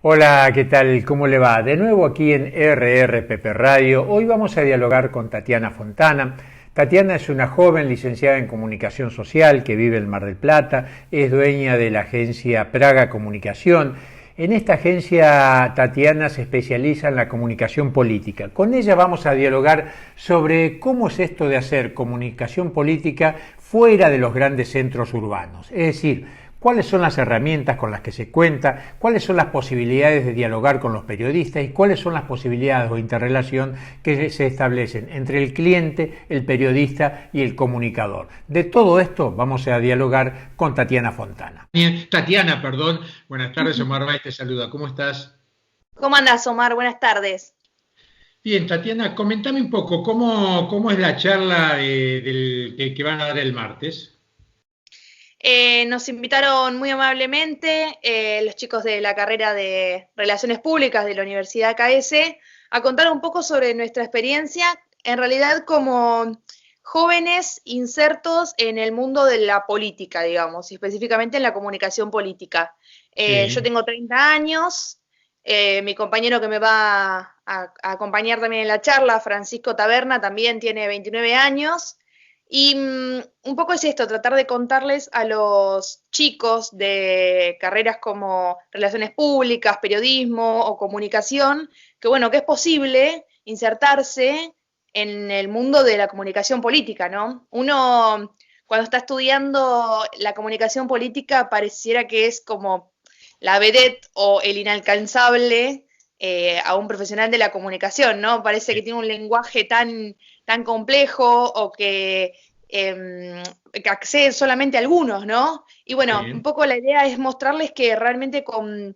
Hola, ¿qué tal? ¿Cómo le va? De nuevo aquí en RRPP Radio. Hoy vamos a dialogar con Tatiana Fontana. Tatiana es una joven licenciada en Comunicación Social que vive en Mar del Plata, es dueña de la agencia Praga Comunicación. En esta agencia Tatiana se especializa en la comunicación política. Con ella vamos a dialogar sobre cómo es esto de hacer comunicación política fuera de los grandes centros urbanos. Es decir, cuáles son las herramientas con las que se cuenta, cuáles son las posibilidades de dialogar con los periodistas y cuáles son las posibilidades o interrelación que se establecen entre el cliente, el periodista y el comunicador. De todo esto vamos a dialogar con Tatiana Fontana. Bien, Tatiana, perdón. Buenas tardes, Omar Báez te saluda. ¿Cómo estás? ¿Cómo andás, Omar? Buenas tardes. Bien, Tatiana, comentame un poco cómo es la charla que van a dar el martes. Nos invitaron muy amablemente los chicos de la carrera de Relaciones Públicas de la Universidad KS a contar un poco sobre nuestra experiencia, en realidad como jóvenes insertos en el mundo de la política, digamos, y específicamente en la comunicación política. Yo Sí, tengo 30 años, mi compañero que me va a acompañar también en la charla, Francisco Taberna, también tiene 29 años. Y un poco es esto, tratar de contarles a los chicos de carreras como relaciones públicas, periodismo o comunicación, que bueno, que es posible insertarse en el mundo de la comunicación política, ¿no? Uno, cuando está estudiando la comunicación política, pareciera que es como la vedette o el inalcanzable a un profesional de la comunicación, ¿no? Parece que sí, tiene un lenguaje tan complejo o que acceden solamente a algunos, ¿no? Y bueno, un sí. poco la idea es mostrarles que realmente con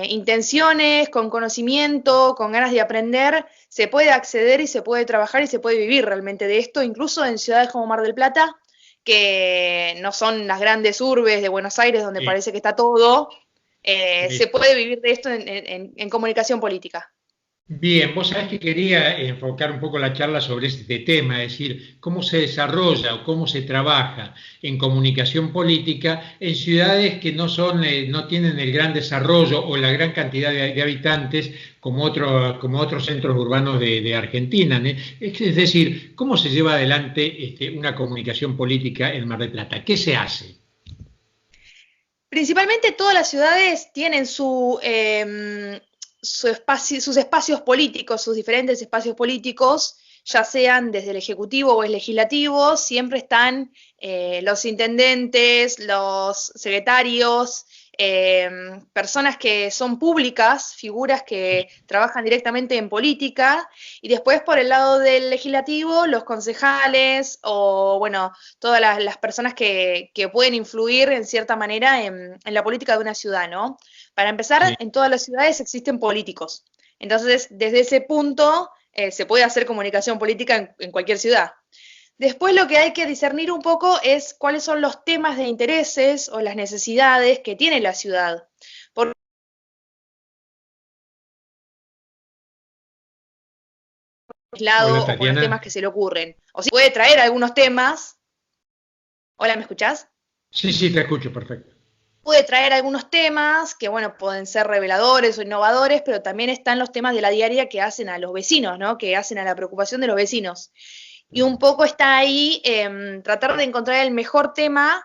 intenciones, con conocimiento, con ganas de aprender, se puede acceder y se puede trabajar y se puede vivir realmente de esto, incluso en ciudades como Mar del Plata, que no son las grandes urbes de Buenos Aires donde Sí, parece que está todo, se sí. puede vivir de esto en comunicación política. Bien, vos sabés que quería enfocar un poco la charla sobre este tema, es decir, cómo se desarrolla o cómo se trabaja en comunicación política en ciudades que no tienen el gran desarrollo o la gran cantidad de habitantes como otros centros urbanos de Argentina, ¿no? Es decir, cómo se lleva adelante una comunicación política en Mar del Plata, ¿qué se hace? Principalmente todas las ciudades tienen sus espacios políticos, sus diferentes espacios políticos, ya sean desde el Ejecutivo o el Legislativo, siempre están los intendentes, los secretarios, personas que son públicas, figuras que trabajan directamente en política, y después por el lado del legislativo, los concejales o, bueno, todas las personas que pueden influir en cierta manera en la política de una ciudad, ¿no? Para empezar, Sí. en todas las ciudades existen políticos. Entonces, desde ese punto, se puede hacer comunicación política en cualquier ciudad. Después lo que hay que discernir un poco es cuáles son los temas de intereses o las necesidades que tiene la ciudad. Por Hola, lado o con los temas Tatiana. que se le ocurren. O si puede traer algunos temas. Hola, ¿me escuchás? Sí, sí, te escucho, perfecto. Puede traer algunos temas que, bueno, pueden ser reveladores o innovadores, pero también están los temas de la diaria que hacen a los vecinos, ¿no? Que hacen a la preocupación de los vecinos. Y un poco está ahí tratar de encontrar el mejor tema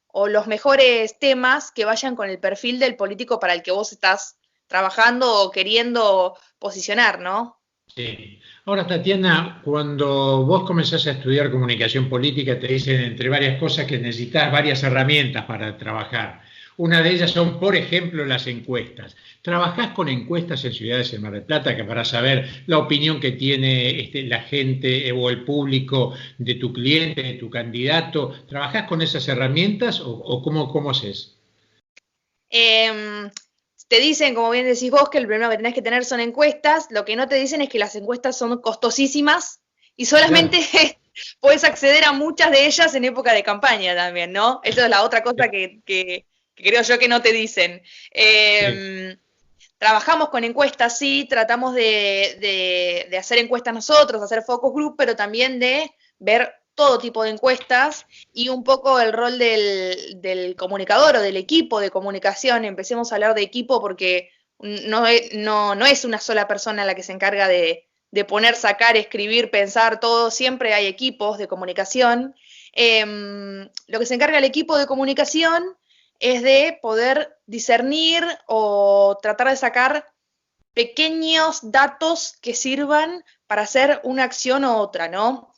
o los mejores temas que vayan con el perfil del político para el que vos estás trabajando o queriendo posicionar, ¿no? Sí. Ahora, Tatiana, cuando vos comenzás a estudiar comunicación política, te dicen, entre varias cosas, que necesitas varias herramientas para trabajar. Una de ellas son, por ejemplo, las encuestas. ¿Trabajás con encuestas en ciudades en Mar del Plata que para saber la opinión que tiene la gente o el público de tu cliente, de tu candidato? ¿Trabajás con esas herramientas o cómo haces? Eh, Te dicen, como bien decís vos, que el primero que tenés que tener son encuestas. Lo que no te dicen es que las encuestas son costosísimas y Claro. solamente puedes acceder a muchas de ellas en época de campaña también, ¿no? Esa es la otra cosa que creo yo que no te dicen. Sí, Trabajamos con encuestas, sí, tratamos de hacer encuestas nosotros, de hacer focus group, pero también de ver todo tipo de encuestas y un poco el rol del comunicador o del equipo de comunicación. Empecemos a hablar de equipo porque no es una sola persona la que se encarga de poner, sacar, escribir, pensar, todo. Siempre hay equipos de comunicación. Lo que se encarga el equipo de comunicación es de poder discernir o tratar de sacar pequeños datos que sirvan para hacer una acción u otra, ¿no?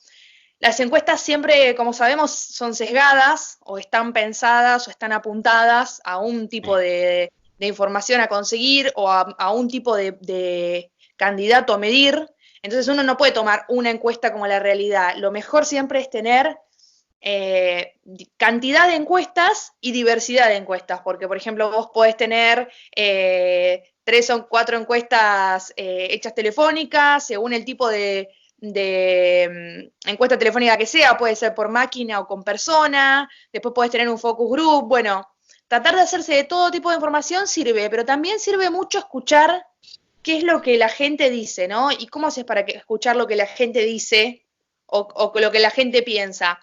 Las encuestas siempre, como sabemos, son sesgadas o están pensadas o están apuntadas a un tipo de información a conseguir o a un tipo de candidato a medir. Entonces uno no puede tomar una encuesta como la realidad. Lo mejor siempre es tener cantidad de encuestas y diversidad de encuestas, porque por ejemplo vos podés tener 3 o 4 encuestas hechas telefónicas, según el tipo de encuesta telefónica que sea, puede ser por máquina o con persona, después podés tener un focus group. Bueno, tratar de hacerse de todo tipo de información sirve, pero también sirve mucho escuchar qué es lo que la gente dice, ¿no? Y cómo haces para escuchar lo que la gente dice o lo que la gente piensa.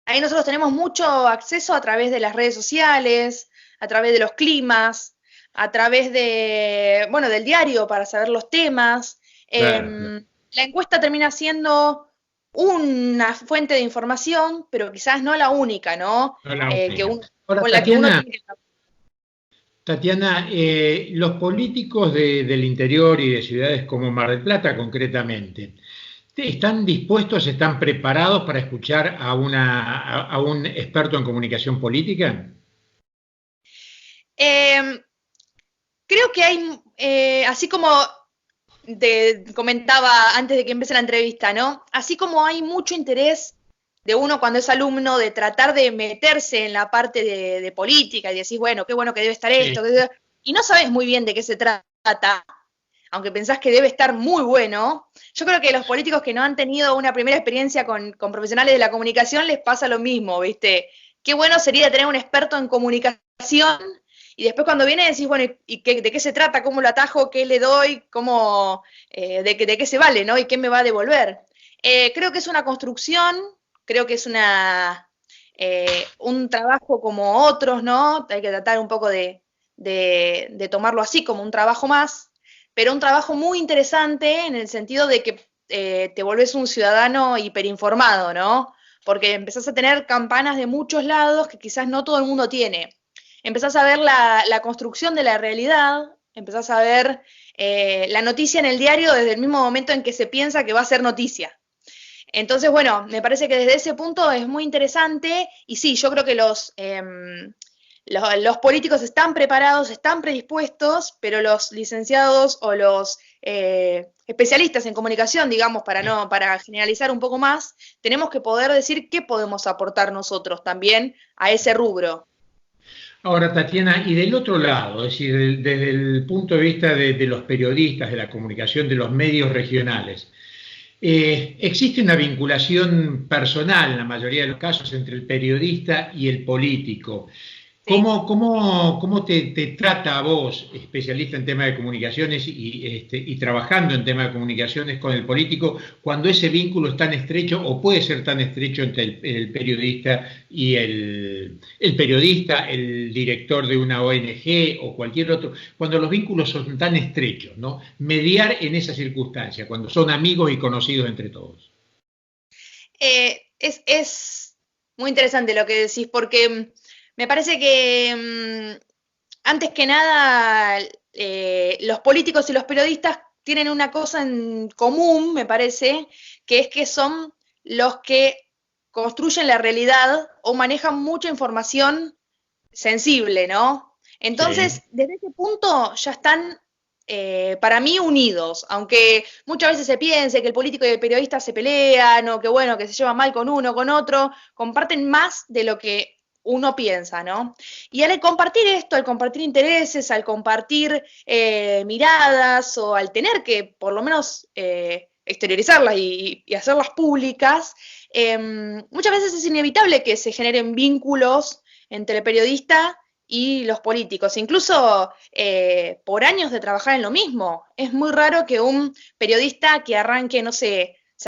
Ahí nosotros tenemos mucho acceso a través de las redes sociales, a través de los climas, a través del diario para saber los temas. Claro. La encuesta termina siendo una fuente de información, pero quizás no la única, ¿no? No la única. Ahora, Con la que uno tiene que... Tatiana, los políticos del interior y de ciudades como Mar del Plata concretamente, ¿están dispuestos, están preparados para escuchar a un experto en comunicación política? Creo que hay, así como te comentaba antes de que empiece la entrevista, ¿no? Así como hay mucho interés de uno cuando es alumno de tratar de meterse en la parte de política y decís, bueno, qué bueno que debe estar esto, y no sabes muy bien de qué se trata, aunque pensás que debe estar muy bueno. Yo creo que los políticos que no han tenido una primera experiencia con profesionales de la comunicación les pasa lo mismo, ¿viste? Qué bueno sería tener un experto en comunicación y después cuando viene decís, bueno, ¿de qué se trata? ¿Cómo lo atajo? ¿Qué le doy? ¿De qué se vale, ¿no? ¿Y qué me va a devolver? Creo que es una construcción, creo que es un trabajo como otros, ¿no? Hay que tratar un poco de tomarlo así como un trabajo más, pero un trabajo muy interesante en el sentido de que te volvés un ciudadano hiperinformado, ¿no? Porque empezás a tener campanas de muchos lados que quizás no todo el mundo tiene. Empezás a ver la construcción de la realidad, empezás a ver la noticia en el diario desde el mismo momento en que se piensa que va a ser noticia. Entonces, bueno, me parece que desde ese punto es muy interesante y sí, yo creo que los políticos están preparados, están predispuestos, pero los licenciados o los especialistas en comunicación, digamos, para generalizar un poco más, tenemos que poder decir qué podemos aportar nosotros también a ese rubro. Ahora, Tatiana, y del otro lado, es decir, desde el punto de vista de los periodistas, de la comunicación, de los medios regionales, existe una vinculación personal en la mayoría de los casos entre el periodista y el político. Sí. ¿Cómo te trata a vos, especialista en temas de comunicaciones y trabajando en temas de comunicaciones con el político, cuando ese vínculo es tan estrecho o puede ser tan estrecho entre el periodista y el periodista, el director de una ONG o cualquier otro, cuando los vínculos son tan estrechos, ¿no? Mediar en esa circunstancia, cuando son amigos y conocidos entre todos. Es muy interesante lo que decís, porque me parece que antes que nada los políticos y los periodistas tienen una cosa en común, me parece, que es que son los que construyen la realidad o manejan mucha información sensible, ¿no? Entonces, Sí. desde ese punto ya están para mí unidos, aunque muchas veces se piense que el político y el periodista se pelean o que bueno, que se llevan mal con uno, con otro, comparten más de lo que uno piensa, ¿no? Y al compartir esto, al compartir intereses, al compartir miradas o al tener que por lo menos exteriorizarlas y hacerlas públicas, muchas veces es inevitable que se generen vínculos entre el periodista y los políticos, incluso por años de trabajar en lo mismo. Es muy raro que un periodista que arranque, no sé,